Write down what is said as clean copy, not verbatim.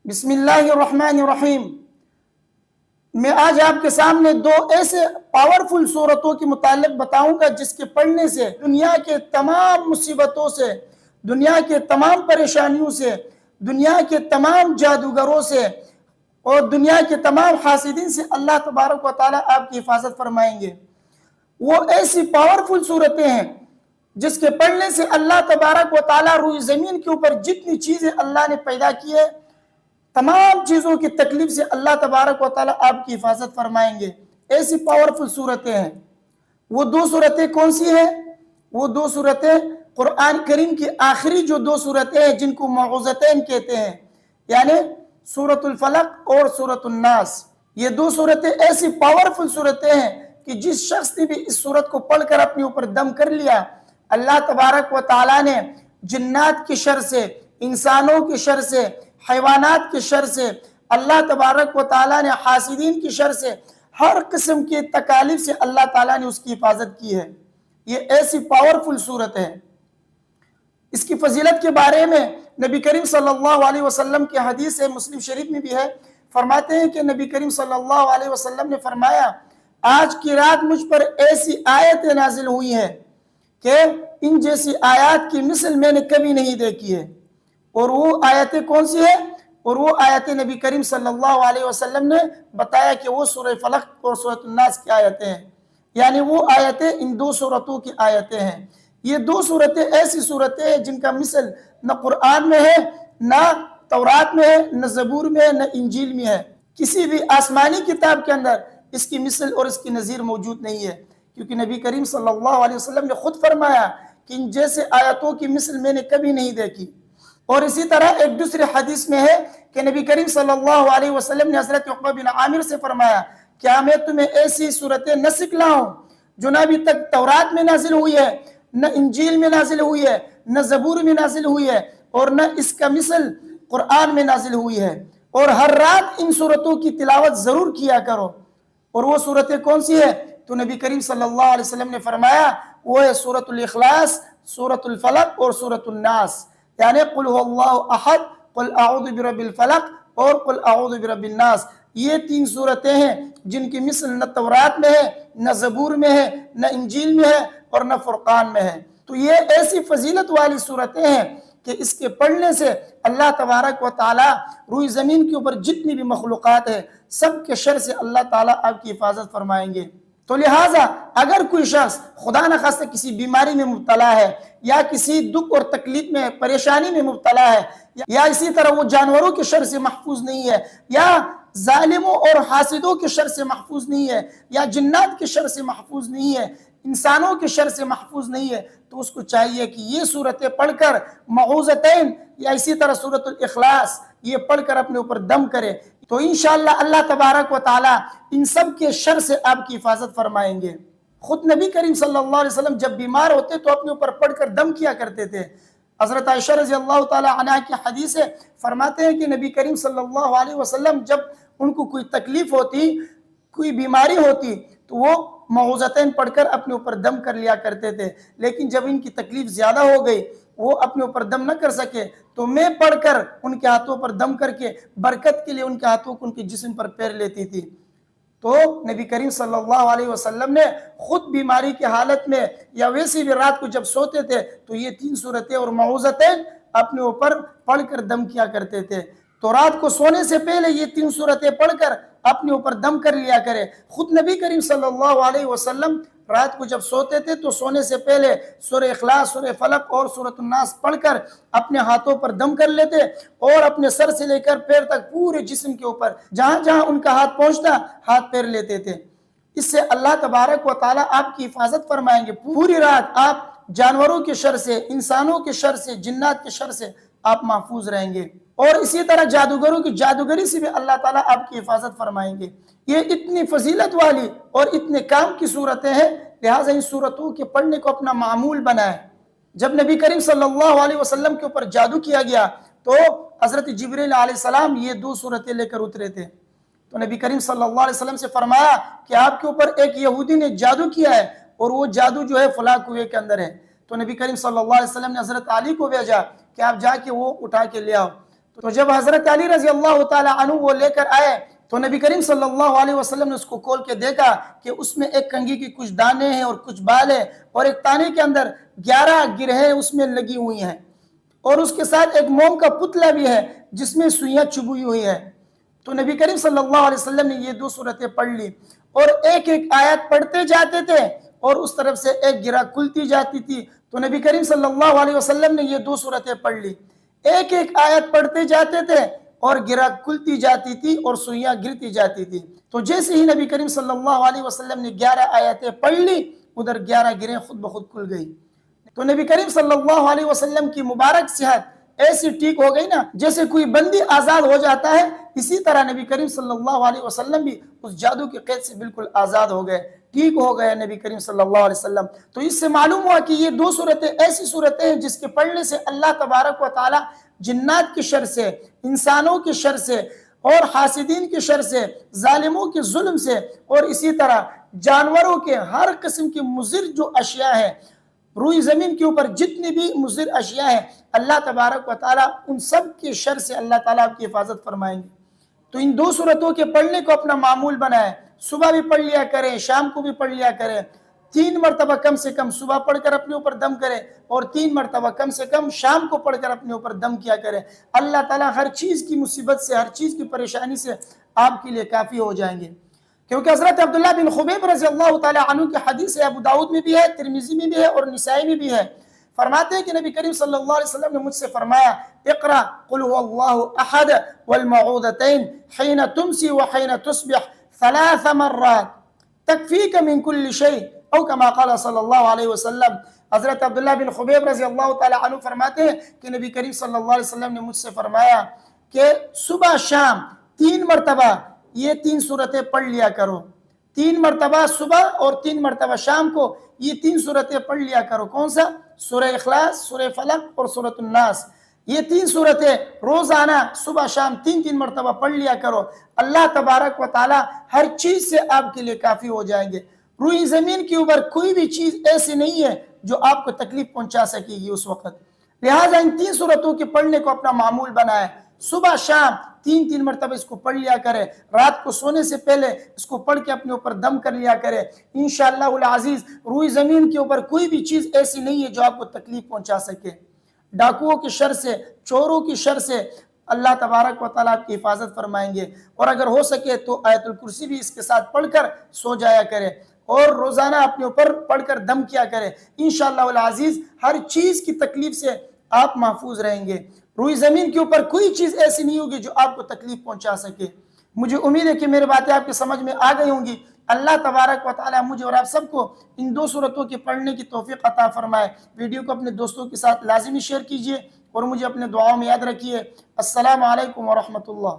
بسم اللہ الرحمن الرحیم۔ میں آج آپ کے سامنے دو ایسے پاورفل صورتوں کے متعلق بتاؤں گا جس کے پڑھنے سے دنیا کے تمام مصیبتوں سے، دنیا کے تمام پریشانیوں سے، دنیا کے تمام جادوگروں سے اور دنیا کے تمام حاسدین سے اللہ تبارک و تعالیٰ آپ کی حفاظت فرمائیں گے۔ وہ ایسی پاورفل صورتیں ہیں جس کے پڑھنے سے اللہ تبارک و تعالیٰ روئے زمین کے اوپر جتنی چیزیں اللہ نے پیدا کی ہے، تمام چیزوں کی تکلیف سے اللہ تبارک و تعالیٰ آپ کی حفاظت فرمائیں گے۔ ایسی پاورفل صورتیں ہیں۔ وہ دو صورتیں کون سی ہیں؟ وہ دو صورتیں قرآن کریم کی آخری جو دو صورتیں ہیں جن کو معوذتین کہتے ہیں، یعنی سورۃ الفلق اور سورۃ الناس۔ یہ دو صورتیں ایسی پاورفل صورتیں ہیں کہ جس شخص نے بھی اس صورت کو پڑھ کر اپنے اوپر دم کر لیا، اللہ تبارک و تعالیٰ نے جنات کی شر سے، انسانوں کی شر سے، حیوانات کی شر سے، اللہ تبارک و تعالیٰ نے حاسدین کی شر سے، ہر قسم کی تکالیف سے اللہ تعالیٰ نے اس کی حفاظت کی ہے۔ یہ ایسی پاورفل صورت ہے۔ اس کی فضیلت کے بارے میں نبی کریم صلی اللہ علیہ وسلم کی حدیث ہے، مسلم شریف میں بھی ہے، فرماتے ہیں کہ نبی کریم صلی اللہ علیہ وسلم نے فرمایا، آج کی رات مجھ پر ایسی آیتیں نازل ہوئی ہیں کہ ان جیسی آیات کی مثل میں نے کبھی نہیں دیکھی ہے۔ اور وہ آیتیں کون سی ہیں؟ اور وہ آیتیں نبی کریم صلی اللہ علیہ وسلم نے بتایا کہ وہ سورہ فلق اور سورۃ الناس کی آیتیں ہیں، یعنی وہ آیتیں ان دو سورتوں کی آیتیں ہیں۔ یہ دو صورتیں ایسی صورتیں ہیں جن کا مثل نہ قرآن میں ہے، نہ تورات میں ہے، نہ زبور میں ہے، نہ انجیل میں ہے۔ کسی بھی آسمانی کتاب کے اندر اس کی مثل اور اس کی نظیر موجود نہیں ہے، کیونکہ نبی کریم صلی اللہ علیہ وسلم نے خود فرمایا کہ ان جیسے آیتوں کی مثل میں نے کبھی نہیں دیکھی۔ اور اسی طرح ایک دوسری حدیث میں ہے کہ نبی کریم صلی اللہ علیہ وسلم نے حضرت عقبہ بن عامر سے فرمایا، کیا میں تمہیں ایسی صورتیں نہ سکھلاؤں جو نہ ابھی تک تورات میں نازل ہوئی ہے، نہ انجیل میں نازل ہوئی ہے، نہ زبور میں نازل ہوئی ہے، اور نہ اس کا مثل قرآن میں نازل ہوئی ہے، اور ہر رات ان صورتوں کی تلاوت ضرور کیا کرو۔ اور وہ صورتیں کون سی ہے؟ تو نبی کریم صلی اللہ علیہ وسلم نے فرمایا وہ ہے سورۃ الاخلاص، سورۃ الفلق اور سورۃ الناس، یعنی قل هو اللہ احد، قل اعوذ برب الفلق اور قل اعوذ برب الناس۔ یہ تین صورتیں ہیں جن کی مثل نہ تورات میں ہے، نہ زبور میں ہے، نہ انجیل میں ہے اور نہ فرقان میں ہے۔ تو یہ ایسی فضیلت والی صورتیں ہیں کہ اس کے پڑھنے سے اللہ تبارک و تعالیٰ روئی زمین کے اوپر جتنی بھی مخلوقات ہیں سب کے شر سے اللہ تعالیٰ آپ کی حفاظت فرمائیں گے۔ تو لہٰذا اگر کوئی شخص خدا نخواستہ کسی بیماری میں مبتلا ہے، یا کسی دکھ اور تکلیف میں، پریشانی میں مبتلا ہے، یا اسی طرح وہ جانوروں کے شر سے محفوظ نہیں ہے، یا ظالموں اور حاسدوں کے شر سے محفوظ نہیں ہے، یا جنات کے شر سے محفوظ نہیں ہے، انسانوں کے شر سے محفوظ نہیں ہے، تو اس کو چاہیے کہ یہ صورتیں پڑھ کر معوذتین یا اسی طرح سورۃ الاخلاص یہ پڑھ کر اپنے اوپر دم کرے، تو انشاءاللہ اللہ تبارک و تعالیٰ ان سب کے شر سے آپ کی حفاظت فرمائیں گے۔ خود نبی کریم صلی اللہ علیہ وسلم جب بیمار ہوتے تو اپنے اوپر پڑھ کر دم کیا کرتے تھے۔ حضرت عائشہ رضی اللہ تعالی عنہ کی حدیث ہے، فرماتے ہیں کہ نبی کریم صلی اللہ علیہ وسلم جب ان کو کوئی تکلیف ہوتی، کوئی بیماری ہوتی، تو وہ معوذتین پڑھ کر اپنے اوپر دم کر لیا کرتے تھے، لیکن جب ان کی تکلیف زیادہ ہو گئی، وہ اپنے اوپر دم نہ کر سکے، تو میں پڑھ کر ان کے ہاتھوں پر دم کر کے برکت کے لیے ان کے ہاتھوں کو ان کے جسم پر پیر لیتی تھی۔ تو نبی کریم صلی اللہ علیہ وسلم نے خود بیماری کی حالت میں یا ویسی بھی رات کو جب سوتے تھے تو یہ تین صورتیں اور معوذتیں اپنے اوپر پڑھ کر دم کیا کرتے تھے۔ تو رات کو سونے سے پہلے یہ تین صورتیں پڑھ کر اپنے اوپر دم کر لیا کرے۔ خود نبی کریم صلی اللہ علیہ وسلم رات کو جب سوتے تھے تو سونے سے پہلے سورہ اخلاص، سورہ فلق اور سورۃ الناس پڑھ کر اپنے ہاتھوں پر دم کر لیتے، اور اپنے سر سے لے کر پیر تک پورے جسم کے اوپر جہاں جہاں ان کا ہاتھ پہنچتا ہاتھ پیر لیتے تھے۔ اس سے اللہ تبارک و تعالیٰ آپ کی حفاظت فرمائیں گے۔ پوری رات آپ جانوروں کے شر سے، انسانوں کے شر سے، جنات کے شر سے آپ محفوظ رہیں گے، اور اسی طرح جادوگروں کی جادوگری سے بھی اللہ تعالیٰ آپ کی حفاظت فرمائیں گے۔ یہ اتنی فضیلت والی اور اتنے کام کی صورتیں ہیں، لہٰذا ان صورتوں کے پڑھنے کو اپنا معمول بنائیں۔ جب نبی کریم صلی اللہ علیہ وسلم کے اوپر جادو کیا گیا تو حضرت جبریل علیہ السلام یہ دو صورتیں لے کر اترے تھے، تو نبی کریم صلی اللہ علیہ وسلم سے فرمایا کہ آپ کے اوپر ایک یہودی نے جادو کیا ہے، اور وہ جادو جو ہے فلاں کنویں کے اندر ہے۔ تو نبی کریم صلی اللہ علیہ وسلم نے حضرت علی کو بھیجا کہ آپ جا کے وہ اٹھا کے لے آؤ۔ تو جب حضرت علی رضی اللہ تعالی عنہ وہ لے کر آئے تو نبی کریم صلی اللہ علیہ وسلم نے اس کو کھول کے دیکھا کہ اس میں ایک کنگھی کی کچھ دانے ہیں اور کچھ بال ہیں اور ایک تانے کے اندر 11 گرہیں اس میں لگی ہوئی ہیں اور اس کے ساتھ ایک موم کا پتلا بھی ہے جس میں سوئیاں چبھی ہوئی ہے۔ تو نبی کریم صلی اللہ علیہ وسلم نے یہ 2 صورتیں پڑھ لی اور ایک ایک آیت پڑھتے جاتے تھے اور اس طرف سے ایک گرہ کھلتی جاتی تھی۔ تو نبی کریم صلی اللہ علیہ وسلم نے یہ 2 صورتیں پڑھ لی، ایک ایک آیت پڑھتے جاتے تھے اور گرہ کھلتی جاتی تھی اور سوئیاں گرتی جاتی تھی۔ تو جیسے ہی نبی کریم صلی اللہ علیہ وسلم نے 11 آیتیں پڑھ لی ادھر 11 گرہیں خود بخود کھل گئی۔ تو نبی کریم صلی اللہ علیہ وسلم کی مبارک صحت ایسی ٹھیک ہو گئی نا جیسے کوئی بندی آزاد ہو جاتا ہے، اسی طرح نبی کریم صلی اللہ علیہ وسلم بھی اس جادو کی قید سے بالکل آزاد ہو گئے، ٹھیک ہو گئے نبی کریم صلی اللہ علیہ وسلم۔ تو اس سے معلوم ہوا کہ یہ 2 صورتیں ایسی صورتیں ہیں جس کے پڑھنے سے اللہ تبارک و تعالی جنات کی شر سے، انسانوں کی شر سے اور حاسدین کی شر سے، ظالموں کے ظلم سے اور اسی طرح جانوروں کے ہر قسم کی مضر جو اشیاء ہیں، روئی زمین کے اوپر جتنی بھی مضر اشیاء ہیں، اللہ تبارک و تعالیٰ ان سب کی شر سے اللہ تعالیٰ آپ کی حفاظت فرمائیں گے۔ تو ان 2 صورتوں کے پڑھنے کو اپنا معمول بنائیں، صبح بھی پڑھ لیا کریں، شام کو بھی پڑھ لیا کریں، 3 مرتبہ کم سے کم صبح پڑھ کر اپنے اوپر دم کریں اور 3 مرتبہ کم سے کم شام کو پڑھ کر اپنے اوپر دم کیا کریں۔ اللہ تعالیٰ ہر چیز کی مصیبت سے، ہر چیز کی پریشانی سے آپ کے لیے کافی ہو جائیں گے۔ کیونکہ حضرت عبداللہ بن خبیب رضی اللہ تعالیٰ عنہ کی حدیث ہے، ابو داؤد میں بھی ہے، ترمذی میں بھی ہے اور نسائی میں بھی ہے، فرماتے ہیں کہ نبی کریم صلی اللہ علیہ وسلم نے مجھ سے فرمایا اقرأ قل هو اللہ احد والمعوذتین حین تمسی وحین تصبح 3 مرات تکفیک من کل شیء او کما قال صلی اللہ علیہ وسلم۔ حضرت عبداللہ بن خبیب رضی اللہ تعالیٰ عنہ فرماتے ہیں کہ نبی کریم صلی اللہ علیہ وسلم نے مجھ سے فرمایا کہ صبح شام 3 مرتبہ یہ 3 صورتیں پڑھ لیا کرو، 3 مرتبہ صبح اور 3 مرتبہ شام کو یہ 3 صورتیں پڑھ لیا کرو۔ کون سا؟ سورہ اخلاص، سورہ فلق اور سورۃ الناس، یہ 3 صورتیں روزانہ صبح شام 3 مرتبہ پڑھ لیا کرو۔ اللہ تبارک و تعالی ہر چیز سے آپ کے لیے کافی ہو جائیں گے۔ روئی زمین کے اوپر کوئی بھی چیز ایسی نہیں ہے جو آپ کو تکلیف پہنچا سکے گی اس وقت، لہٰذا ان 3 صورتوں کے پڑھنے کو اپنا معمول بنائے، صبح شام 3 مرتبہ اس کو پڑھ لیا کرے، رات کو سونے سے پہلے اس کو پڑھ کے اپنے اوپر دم کر لیا کرے۔ انشاءاللہ العزیز روئی زمین کے اوپر کوئی بھی چیز ایسی نہیں ہے جو آپ کو تکلیف پہنچا سکے۔ ڈاکوؤں کی شر سے، چوروں کی شر سے اللہ تبارک و تعالیٰ آپ کی حفاظت فرمائیں گے، اور اگر ہو سکے تو آیت الکرسی بھی اس کے ساتھ پڑھ کر سو جایا کرے اور روزانہ اپنے اوپر پڑھ کر دم کیا کرے۔ انشاءاللہ العزیز ہر چیز کی تکلیف سے آپ محفوظ رہیں گے۔ روئی زمین کے اوپر کوئی چیز ایسی نہیں ہوگی جو آپ کو تکلیف پہنچا سکے۔ مجھے امید ہے کہ میری باتیں آپ کے سمجھ میں آ گئی ہوں گی۔ اللہ تبارک و تعالی مجھے اور آپ سب کو ان 2 صورتوں کے پڑھنے کی توفیق عطا فرمائے۔ ویڈیو کو اپنے دوستوں کے ساتھ لازمی شیئر کیجئے اور مجھے اپنے دعاؤں میں یاد رکھیے۔ السلام علیکم ورحمۃ اللہ۔